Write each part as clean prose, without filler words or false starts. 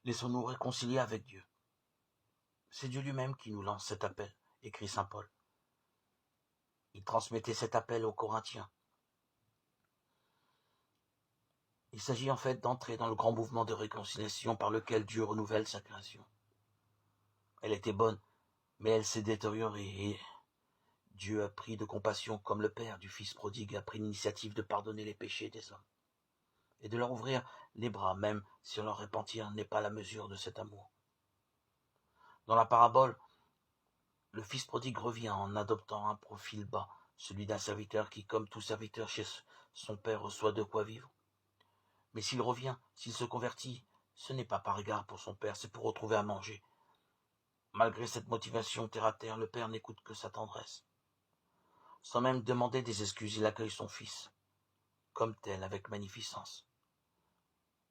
Laissons-nous réconcilier avec Dieu. C'est Dieu lui-même qui nous lance cet appel, écrit saint Paul. Il transmettait cet appel aux Corinthiens. Il s'agit en fait d'entrer dans le grand mouvement de réconciliation par lequel Dieu renouvelle sa création. Elle était bonne, mais elle s'est détériorée et Dieu a pris de compassion comme le Père du Fils prodigue a pris l'initiative de pardonner les péchés des hommes et de leur ouvrir les bras, même si leur repentir n'est pas la mesure de cet amour. Dans la parabole, le Fils prodigue revient en adoptant un profil bas, celui d'un serviteur qui, comme tout serviteur chez son Père, reçoit de quoi vivre. Mais s'il revient, s'il se convertit, ce n'est pas par égard pour son Père, c'est pour retrouver à manger. Malgré cette motivation terre à terre, le Père n'écoute que sa tendresse. Sans même demander des excuses, il accueille son Fils, comme tel, avec magnificence.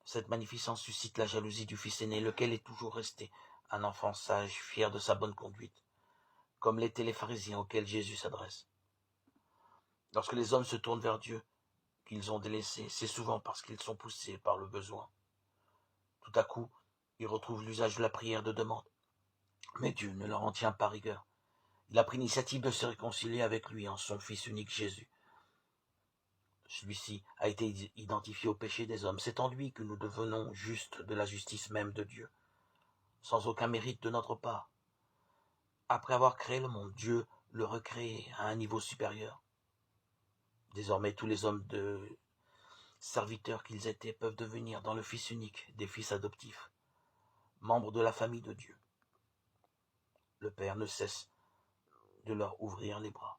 Cette magnificence suscite la jalousie du fils aîné, lequel est toujours resté un enfant sage, fier de sa bonne conduite, comme l'étaient les pharisiens auxquels Jésus s'adresse. Lorsque les hommes se tournent vers Dieu, qu'ils ont délaissé, c'est souvent parce qu'ils sont poussés par le besoin. Tout à coup, ils retrouvent l'usage de la prière de demande. Mais Dieu ne leur en tient pas rigueur. Il a pris l'initiative de se réconcilier avec lui en son Fils unique Jésus. Celui-ci a été identifié au péché des hommes. C'est en lui que nous devenons justes de la justice même de Dieu, sans aucun mérite de notre part. Après avoir créé le monde, Dieu le recrée à un niveau supérieur. Désormais, tous les hommes de serviteurs qu'ils étaient peuvent devenir dans le Fils unique des fils adoptifs, membres de la famille de Dieu. Le Père ne cesse de leur ouvrir les bras.